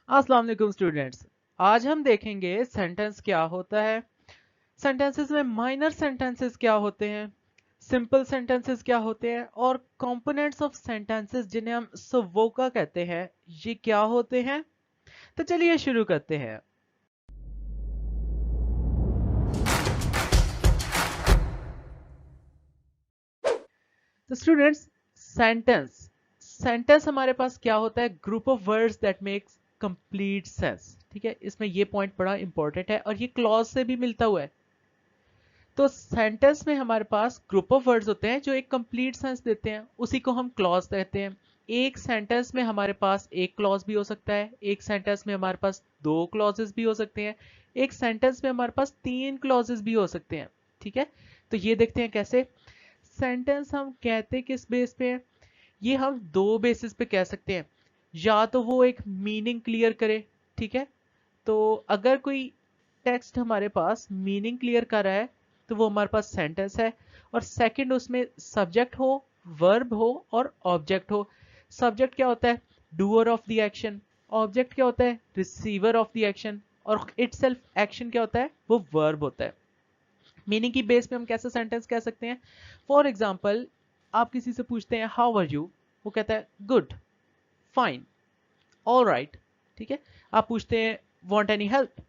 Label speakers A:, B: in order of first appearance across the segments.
A: अस्सलाम वालेकुम स्टूडेंट्स। आज हम देखेंगे सेंटेंस क्या होता है, सेंटेंसेस में माइनर सेंटेंसेस क्या होते हैं, सिंपल सेंटेंसेस क्या होते हैं और कंपोनेंट्स ऑफ सेंटेंसेस जिन्हें हम सवोका कहते हैं ये क्या होते हैं। तो चलिए शुरू करते हैं। तो स्टूडेंट्स, सेंटेंस सेंटेंस हमारे पास क्या होता है? Group of words that makes complete sense. ठीक है, इसमें ये पॉइंट बड़ा इंपॉर्टेंट है और ये क्लॉज से भी मिलता हुआ है। तो सेंटेंस में हमारे पास ग्रुप ऑफ वर्ड्स होते हैं जो एक कंप्लीट सेंस देते हैं, उसी को हम क्लॉज कहते हैं। एक सेंटेंस में हमारे पास एक क्लॉज भी हो सकता है, एक सेंटेंस में हमारे पास दो क्लॉजेस भी हो सकते हैं, एक सेंटेंस में हमारे पास तीन क्लॉजेस भी हो सकते हैं। ठीक है, तो ये देखते हैं कैसे। सेंटेंस हम कहते किस बेस पे हैं? ये हम दो बेसिस पे कह सकते हैं। या तो वो एक मीनिंग क्लियर करे, ठीक है, तो अगर कोई टेक्स्ट हमारे पास मीनिंग क्लियर कर रहा है तो वो हमारे पास सेंटेंस है। और सेकंड, उसमें सब्जेक्ट हो, वर्ब हो और ऑब्जेक्ट हो। सब्जेक्ट क्या होता है? Doer of the action. Object क्या होता है? Receiver of the action. और इटसेल्फ एक्शन क्या होता है? वो वर्ब होता है। मीनिंग की बेस पे हम कैसे सेंटेंस कह सकते हैं? फॉर एग्जाम्पल, आप किसी से पूछते हैं हाउ आर यू, वो कहता है गुड, फाइन, ऑल राइट। ठीक है, आप पूछते हैं वॉन्ट एनी हेल्प।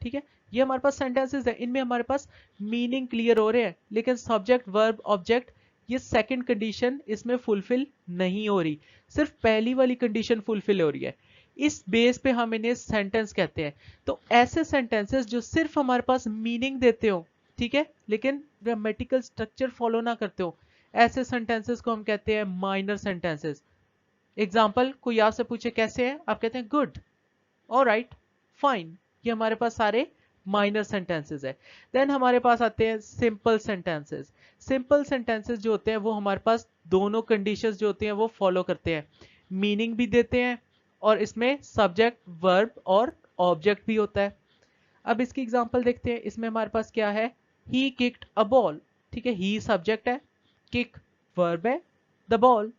A: ठीक है, ये हमारे पास सेंटेंसेस है, इनमें हमारे पास मीनिंग क्लियर हो रहे हैं, लेकिन सब्जेक्ट वर्ब ऑब्जेक्ट ये सेकंड कंडीशन इसमें फुलफिल नहीं हो रही, सिर्फ पहली वाली कंडीशन फुलफिल हो रही है। इस बेस पे हम इन्हें सेंटेंस कहते हैं। तो ऐसे सेंटेंसेस जो सिर्फ हमारे पास मीनिंग देते हो, ठीक है, लेकिन ग्रामेटिकल स्ट्रक्चर फॉलो ना करते हो, ऐसे सेंटेंसेस को हम कहते हैं माइनर सेंटेंसेस। एग्जाम्पल, कोई आपसे पूछे कैसे हैं, आप कहते हैं गुड, ऑलराइट, फाइन। ये हमारे पास सारे माइनर सेंटेंसेस है। देन हमारे पास आते हैं सिंपल सेंटेंसेस। सिंपल सेंटेंसेस जो होते हैं वो हमारे पास दोनों कंडीशंस जो होती हैं वो फॉलो करते हैं, मीनिंग भी देते हैं और इसमें सब्जेक्ट वर्ब और ऑब्जेक्ट भी होता है। अब इसकी एग्जांपल देखते हैं। इसमें हमारे पास क्या है? ही किक्ड अ बॉल। ठीक है, ही सब्जेक्ट है, किक वर्ब है, द बॉल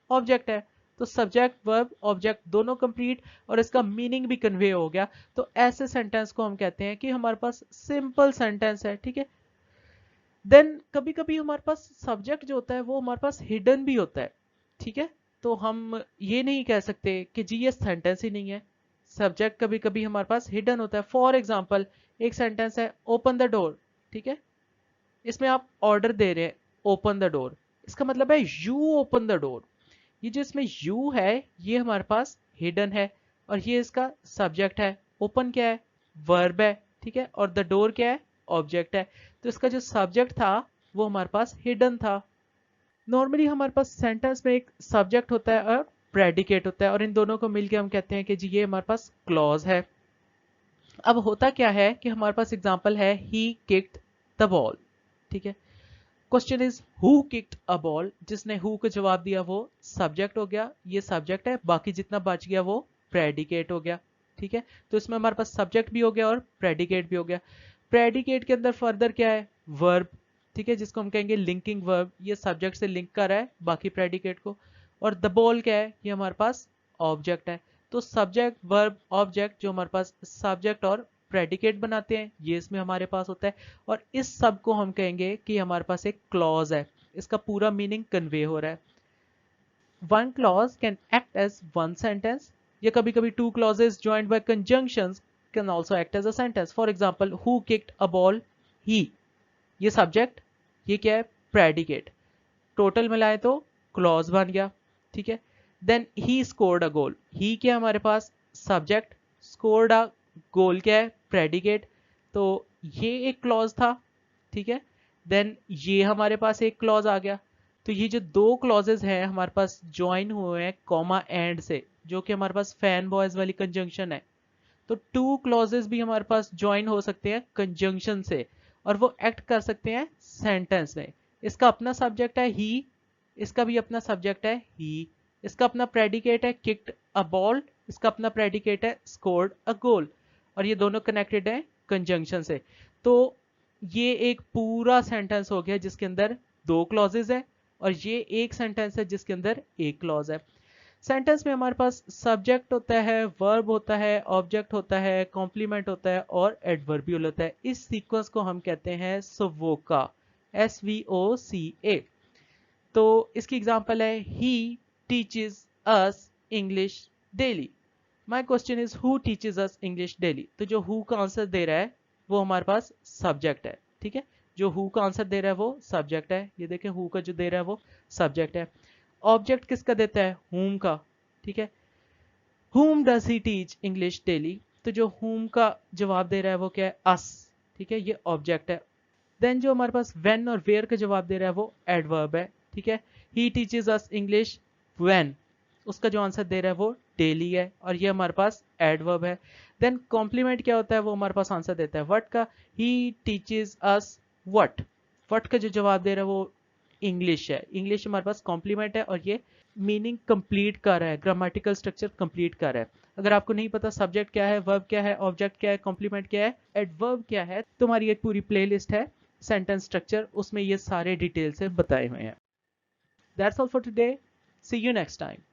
A: ऑब्जेक्ट है। तो सब्जेक्ट वर्ब ऑब्जेक्ट दोनों कंप्लीट और इसका मीनिंग भी कन्वे हो गया। तो ऐसे सेंटेंस को हम कहते हैं कि हमारे पास सिंपल सेंटेंस है। ठीक है, देन कभी कभी हमारे पास सब्जेक्ट जो होता है वो हमारे पास हिडन भी होता है। ठीक है, तो हम ये नहीं कह सकते कि जी ये सेंटेंस ही नहीं है। सब्जेक्ट कभी कभी हमारे पास हिडन होता है। फॉर एग्जाम्पल, एक सेंटेंस है ओपन द डोर। ठीक है, इसमें आप ऑर्डर दे रहे हैं ओपन द डोर, इसका मतलब है यू ओपन द डोर। ये जो इसमें यू है ये हमारे पास हिडन है और ये इसका सब्जेक्ट है। ओपन क्या है? वर्ब है। ठीक है, और द डोर क्या है? ऑब्जेक्ट है। तो इसका जो सब्जेक्ट था वो हमारे पास हिडन था। नॉर्मली हमारे पास सेंटेंस में एक सब्जेक्ट होता है और प्रेडिकेट होता है और इन दोनों को मिलकर हम कहते हैं कि जी ये हमारे पास क्लॉज है। अब होता क्या है कि हमारे पास एग्जांपल है ही किक्ड द बॉल। ठीक है, question is who kicked a ball. जिसने हु को जवाब दिया वो सब्जेक्ट हो गया, ये सब्जेक्ट है, बाकी जितना बच गया वो प्रेडिकेट हो गया। ठीक है, तो इसमें हमारे पास सब्जेक्ट भी हो गया और प्रेडिकेट भी हो गया। प्रेडिकेट के अंदर फर्दर क्या है? वर्ब। ठीक है, जिसको हम कहेंगे लिंकिंग वर्ब, ये सब्जेक्ट से लिंक कर रहा है बाकी प्रेडिकेट को। और द बॉल क्या है? ये हमारे पास ऑब्जेक्ट है। तो सब्जेक्ट वर्ब ऑब्जेक्ट जो हमारे पास सब्जेक्ट और प्रेडिकेट बनाते हैं ये इसमें हमारे पास होता है। और इस सब को हम कहेंगे कि हमारे पास एक क्लॉज है, इसका पूरा मीनिंग कन्वे हो रहा है। One clause can act as one sentence, या कभी कभी two clauses joined by conjunctions can also act as a sentence. For example, who kicked a ball, he, ये सब्जेक्ट, ये क्या है? प्रेडिकेट। टोटल मिलाए तो क्लॉज बन गया। ठीक है, देन ही स्कोर्ड अ गोल, ही क्या हमारे पास? सब्जेक्ट, स्कोर्ड अ गोल क्या है? प्रेडिकेट। तो ये एक क्लॉज था। ठीक है, देन ये हमारे पास एक क्लॉज आ गया। तो ये जो दो क्लॉजेस हैं हमारे पास ज्वाइन हुए हैं कॉमा एंड से, जो कि हमारे पास फैन बॉयज वाली कंजंक्शन है। तो टू क्लॉजेस भी हमारे पास ज्वाइन हो सकते हैं कंजंक्शन से और वो एक्ट कर सकते हैं सेंटेंस में। इसका अपना सब्जेक्ट है ही, इसका भी अपना सब्जेक्ट है ही, इसका अपना प्रेडिकेट है किक्ड अ बॉल, इसका अपना प्रेडिकेट है स्कोर्ड अ गोल, और ये दोनों कनेक्टेड है कंजंक्शन से। तो ये एक पूरा सेंटेंस हो गया जिसके अंदर दो क्लॉजेज है और ये एक सेंटेंस है जिसके अंदर एक क्लॉज है। सेंटेंस में हमारे पास सब्जेक्ट होता है, वर्ब होता है, ऑब्जेक्ट होता है, कॉम्प्लीमेंट होता है और एडवर्बियल होता है। इस सीक्वेंस को हम कहते हैं SVOCA, SVOCA। तो इसकी एग्जांपल है he teaches us English daily. My question is who teaches us English daily. तो जो हु का आंसर दे रहा है वो हमारे पास सब्जेक्ट है, ठीक है। जो हु का आंसर दे रहा है वो सब्जेक्ट है, ये देखें हु का जो दे रहा है वो सब्जेक्ट है। ऑब्जेक्ट किसका देता है? whom का, ठीक है। whom does he teach English daily? तो जो whom का जवाब दे रहा है वो क्या है? us, ठीक है, ये ऑब्जेक्ट है। देन जो हमारे पास when और where का जवाब दे रहा है वो एडवर्ब है, ठीक है। he teaches us English when, उसका जो आंसर दे रहा है वो डेली है और ये हमारे पास एडवर्ब है। देन कॉम्प्लीमेंट क्या होता है? वो हमारे पास आंसर देता है व्हाट का, he teaches us what, what का जो जवाब दे रहा है वो इंग्लिश है। इंग्लिश हमारे पास कॉम्प्लीमेंट है और ये मीनिंग कंप्लीट कर रहा है, ग्रामेटिकल स्ट्रक्चर कंप्लीट कर रहा है। अगर आपको नहीं पता सब्जेक्ट क्या है, वर्ब क्या है, ऑब्जेक्ट क्या है, कॉम्प्लीमेंट क्या है, एडवर्ब क्या है, तुम्हारी एक पूरी प्लेलिस्ट है सेंटेंस स्ट्रक्चर, उसमें ये सारे डिटेल से बताए हुए हैं। That's all for today, see you next time.